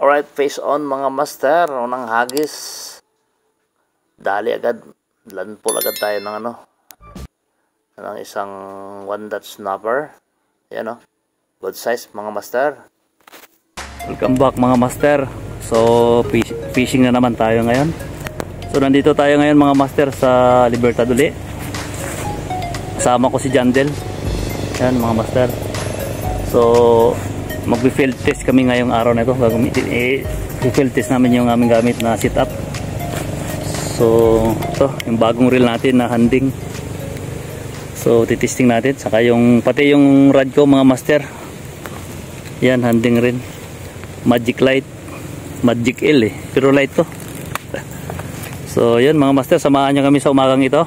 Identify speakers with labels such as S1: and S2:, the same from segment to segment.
S1: Alright, face on mga master. Unang hagis. Dali agad. Landfall agad tayo ng ng isang 1-dot snapper. Ayan o. Good size mga master. Welcome back mga master. So fishing na naman tayo ngayon. So nandito tayo ngayon mga master sa Libertad uli. Kasama ko si Jandel. Ayan mga master. So magbi-field test kami ngayong araw na ito. I-field test namin yung aming gamit na sit-up. So ito yung bagong reel natin na handing. So titesting natin. Saka yung pati yung rod ko mga master. Yan, handing rin. Magic light. Magic L pero light to. So yun mga master, samahan nyo kami sa umagang ito.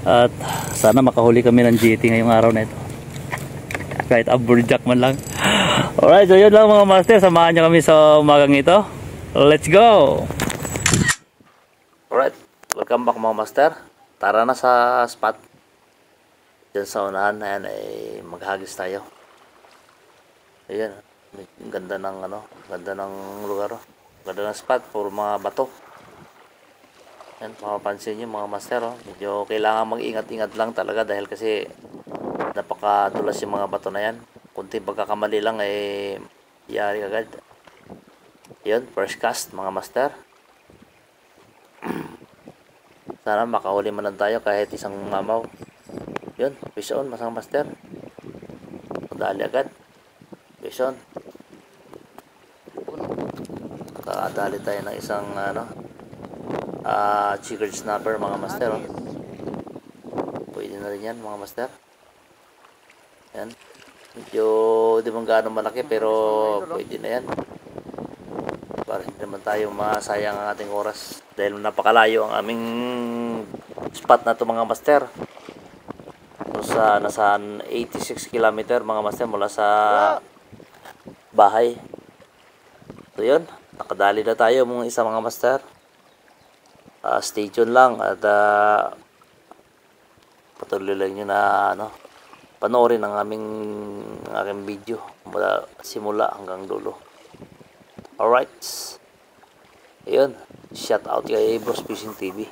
S1: At sana makahuli kami ng GT ngayong araw na ito. Kahit aburjack man lang. Alright, so yun lang mga master, samahan nyo kami sa umagang ito. Let's go! Alright, welcome back mga master. Tara na sa spot. Diyan sa unahan na yan ay maghagis tayo. Ayan, ganda ng ganda ng lugar. Ganda ng spot, puro mga bato. Yan, mapapansin nyo mga master, medyo kailangan mag-ingat-ingat lang talaga dahil kasi napakadulas yung mga bato na yan. Kunting pagkakamali lang ay yari agad. Yun, first cast mga master. Sana makahuli man lang tayo kahit isang mamaw. Yun, fish on mga master. Dali agad. Fish on. Nakadali tayo ng isang chickered snapper mga master. Pwede na rin yan mga master. Yan. Medyo di man gaano malaki pero pwede na yan. Para hindi naman tayo masayang ang ating oras. Dahil napakalayo ang aming spot na to mga master. Nasa 86 km mga master mula sa bahay. So yun, nakadali na tayo mga isa mga master. Stay tuned lang at patuloy lang nyo na panoorin ang aking video mula simula hanggang dulo. Alright. Ayun, shout out kay Bros Fishing TV.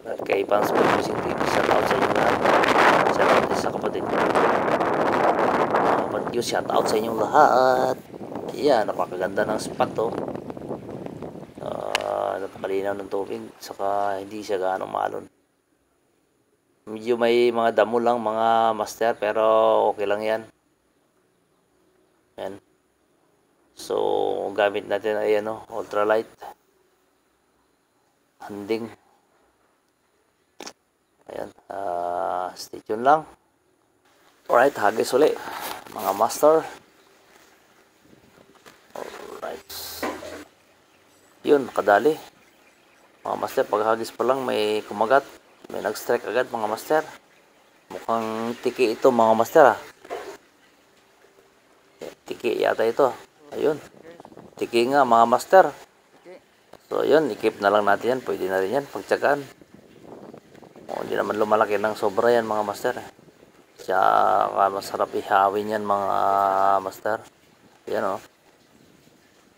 S1: At kay Pans Fishing TV, shout out sa inyo lahat. Shout out din sa kapatid ko. Shout out sa inyong lahat. Yan, napakaganda ng spot to. Napakalinaw ng tubig, saka hindi siya gaano malon. Medyo may mga damo lang mga master pero okay lang yan. Yan. So gamit natin ay ultralight handing. Ayan, stay tuned lang. Alright, hagis uli mga master. Alright, yun, nakadali mga master. Pag hagis pa lang may kumagat, may nag-strike agad mga master. Mukhang tiki ito mga master Tiki yata ito. Ayun, tiki nga mga master. So yun, i-keep na lang natin yan. Pwede na rin yan, pagtsagaan. Hindi naman lumalaki ng sobra yan mga master. Siya masarap ihawin yan mga master. Yan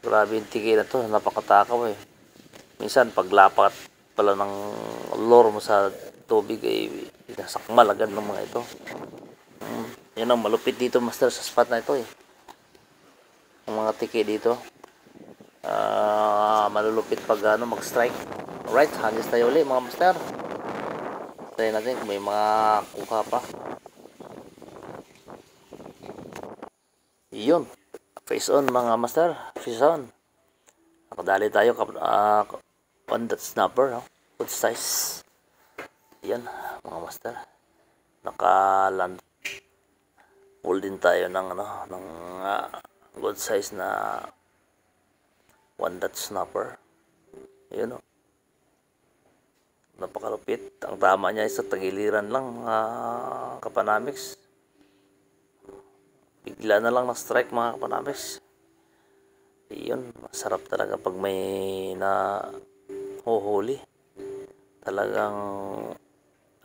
S1: grabe yung tiki na to, napakatakaw Minsan paglapat pala ng lure mo sa tubig ay nasakmal agad ng mga ito. Yan ang malupit dito master sa spot na ito ang mga tiki dito. Malulupit pag mag-strike. Alright, hagis tayo ulit mga master. Try natin kung may mga kuha pa. Yun, face on mga master, face on. Nakadali tayo 1-dot snapper, good size. Yan mga master, nakaland pull din tayo ng good size na 1-dot snapper. Yun napakalupit. Ang tama niya ay sa tagiliran lang mga kapanamics. Bigla na lang na strike mga kapanamics. Yun, masarap talaga pag may na huhuli. Talagang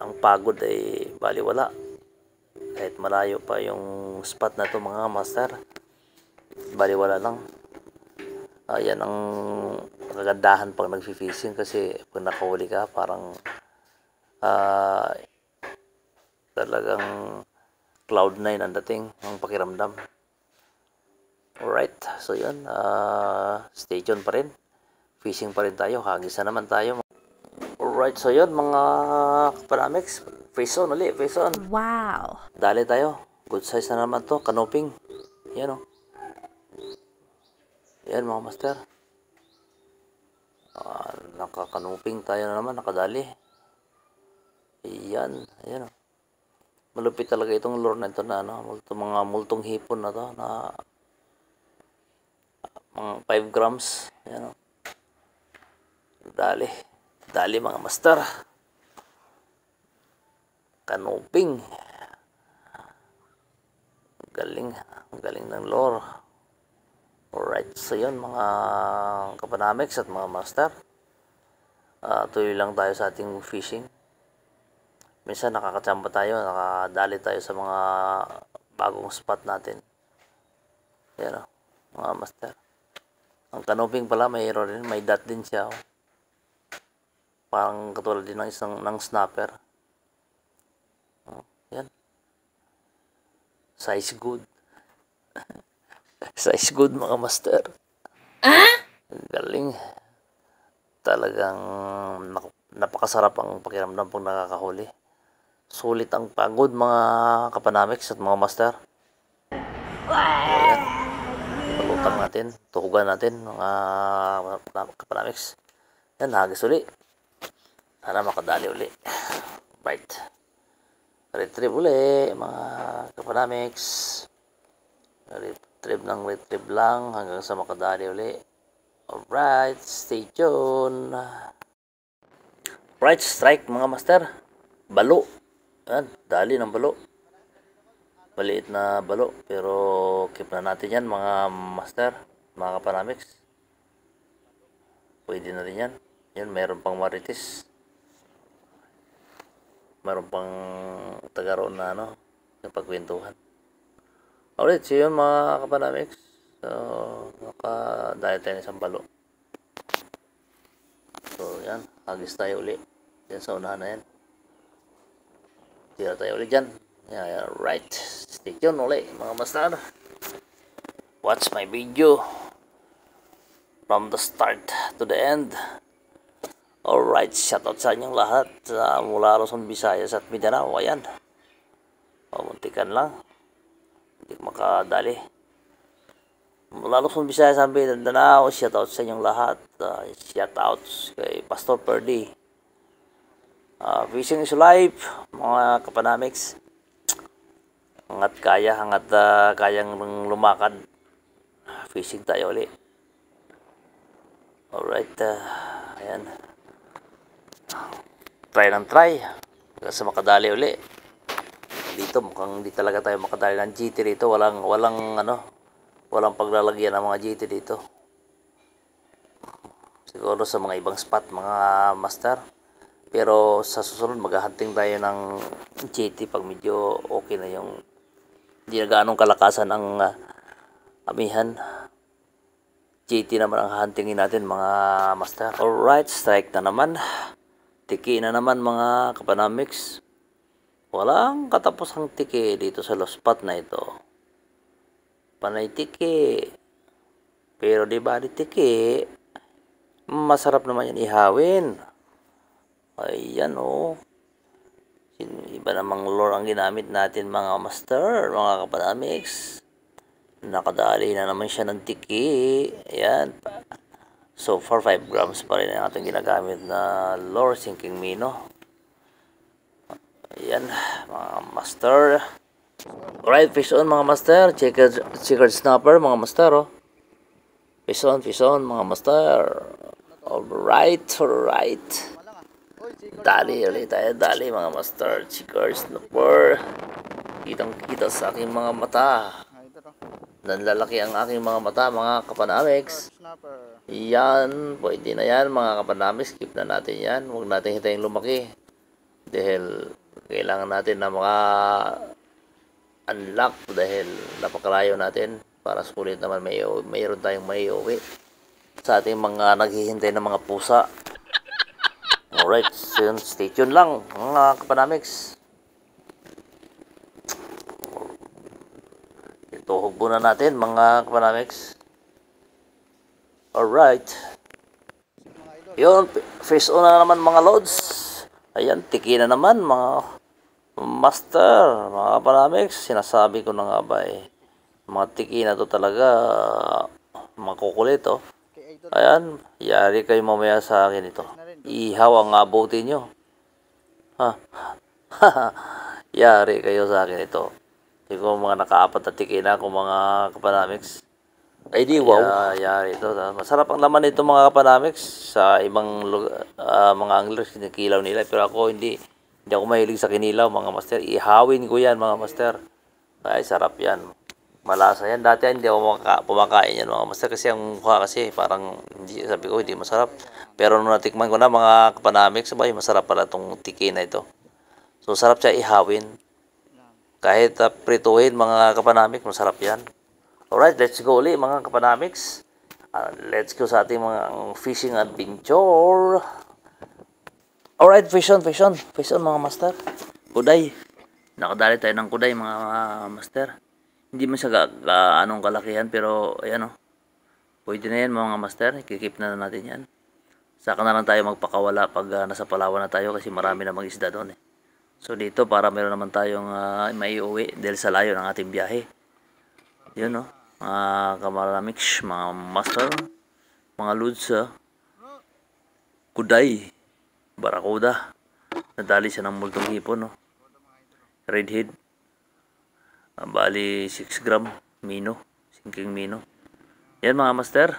S1: ang pagod ay baliwala. Kahit malayo pa yung spot na to mga master. baliwala lang. Yan ang kagandahan pag nag-fishing kasi pag nakahuli ka parang talagang cloud 9 ang dating ang pakiramdam. Alright, so yun, stay tuned pa rin. Fishing pa rin tayo, hagis na naman tayo. Alright, so yun mga kapanamix, fish on ulit, fish on.
S2: Wow!
S1: Dali tayo, good size na naman to, canoping. Yan o. Yan mga master. Nakakanuping tayo na naman, nakadali. Yan, ayan o. Malupit talaga itong lure na ito na mga multong hipon na to na mga 5 grams. Ayan o. Dali mga master. Canoping. Galing ng lure. Alright, so yun mga kapanamix at mga master. Tuloy lang tayo sa ating fishing. Minsan nakakachamba tayo, nakadali tayo sa mga bagong spot natin. Yan o, mga master. Ang canoping pala mayroon rin, may dot din siya. Parang katulad din ng snapper. Yan. Size good. Size good mga master. Galing. Talagang napakasarap ang pakiramdam pag nakakahuli. Sulit ang pagod mga kapanamix at mga master. Ayan. Palutang natin, tuhugan natin mga kapanamix. Yan, hagis uli. Sana makadali uli. Right. Retrieve uli mga kapanamix. Retrieve lang hanggang sa makadali uli. Alright, stay tuned. Right, strike mga master. Balo. Yan, dali ng balo. Maliit na balo. Pero keep na natin yan mga master. Mga kapanamix. Pwede na rin yan. Yan, meron pang marites. Meron pang tagaroon na yung pagkwentuhan. Alright, so yun mga kapanamix. So, nakadali tayo isang balo. So, yan. Hagis tayo uli. Yan sa unahan na yan. Tira tayo ulit dyan. Yeah, right. Stay tuned ulit mga master. Watch my video from the start to the end. Alright, shoutout sa inyong lahat mula Luzon, Visayas at Mindanao. Ayan. Muntikan lang. Hindi makadali. Mula Luzon, Visayas at Mindanao. Shoutout sa inyong lahat. Shoutout kay Pastor Perdi. Fishing is life, mga kapanamix. Hanggat kayang lumakad, fishing tayo ulit. Alright, ayan. Try ng try. Hanggang sa makadali ulit. Dito mukhang hindi talaga tayo makadali ng GT dito. Walang paglalagyan ng mga GT dito. Siguro sa mga ibang spot, mga master. Pero sa susunod maghahunting tayo ng GT pag medyo okay na yung hindi na gaanong kalakasan ang amihan. GT naman ang huntingin natin mga master. Alright, strike na naman. Tiki na naman mga kapanamix. Walang katapusang tiki dito sa spot na ito. Panay tiki. Pero di ba di tiki, masarap naman yan ihawin. Ayan o. Iba namang lure ang ginamit natin mga master, mga kapanamix. Nakadali na naman siya ng tiki. Ayan. So far 5 grams pa rin ang ating ginagamit na lure, sinking minnow. Ayan mga master. Alright, fish on mga master. Checkered snapper mga master oh. Fish on mga master. Alright. Dali ulit tayo, mga master. Checkered snapper. Kitang kita sa aking mga mata. Nanlalaki ang aking mga mata, mga kapanamix. Yan, pwede na yan mga kapanamix. Keep na natin yan. Huwag natin hintayin lumaki. Dahil kailangan natin na unlock dahil napakalayo natin. Para sulit naman mayroon tayong may uwi sa ating mga naghihintay ng mga pusa. Alright, so yun, stay tuned lang mga kapanamics. Ituhog muna natin mga kapanamics. Alright. Yun, face on na naman mga loads. Ayan, tiki na naman mga master, mga kapanamics. Sinasabi ko na nga ba mga tiki na to talaga makukulit oh. Ayan, yari kayo mamaya sa akin ito. Ihaw ang abutin nyo. Ha? Yari kayo sa akin ito. Hindi ko mga nakaapat na tiki na kung mga kapanamics.
S2: Ay di wow.
S1: Yari ito. Masarap ang laman nito mga kapanamics. Sa ibang mga anglers, kinikilaw nila. Pero ako hindi ako mahilig sa kinilaw mga master. Ihawin ko yan mga master. Ay, sarap yan. Malasa yan. Dati hindi ako pumakain yan mga master. Kasi ang mukha kasi parang, sabi ko, hindi masarap. Pero nung natikman ko na mga kapanamics, sabay, masarap pala itong tiki na ito. So, sarap siya ihawin. Kahit prituhin mga kapanamics, masarap yan. Alright, let's go ulit mga kapanamics. Let's go sa ating mga fishing adventure. Alright, fish on mga master. Kuday. Nakadali tayo ng kuday mga master. Hindi man siya anong kalakihan pero ayan o. Pwede na yan mga master. Kikip na natin yan. Saka na lang tayo magpakawala pag nasa Palawan na tayo kasi marami namang isda doon eh. So dito para meron naman tayong maiuwi dahil sa layo ng ating biyahe. Yun o. Mga kapanamics, mga master, mga lods, kuday, barakuda, nadali siya ng multong hipon, no? Redhead, bali 6 gram, mino, sinking mino. Yan mga master,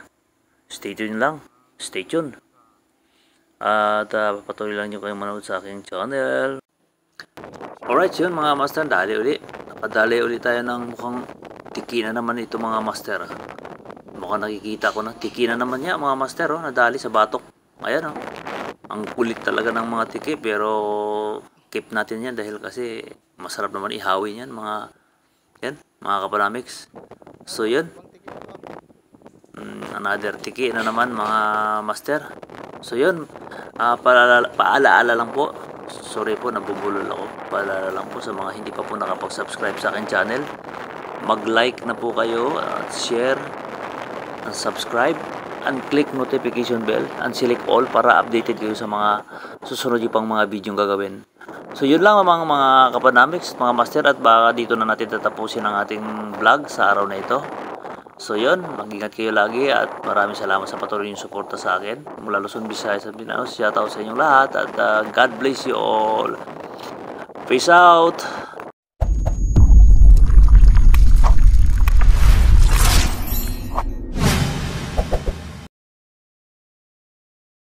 S1: stay tuned lang, stay tuned. At patuloy lang nyo kayong manood sa aking channel. Alright, yun mga master, nakadali uli tayo ng mukhang tiki na naman ito mga master. Mukhang nakikita ko na tiki na naman niya mga master oh, nadali sa batok. Ayan oh. Ang kulit talaga ng mga tiki pero keep natin yan dahil kasi masarap naman ihawin yan mga kapanamics. So yun. Another tiki na naman mga master. So yun. Paalaala lang po. Sorry po, nabubulol ako. Paalaala lang po sa mga hindi pa po nakapag-subscribe sa akin channel. Mag-like na po kayo at share and subscribe and click notification bell and select all para updated kayo sa mga susunod yung pang mga video gagawin. So yun lang mga kapanamics, mga master, at baka dito na natin tatapusin ang ating vlog sa araw na ito. So yun, mag-ingat kayo lagi at maraming salamat sa patuloy yung suporta sa akin mula Luzon, Visayas at Mindanao. Shout out sa inyong lahat at God bless you all. Peace out.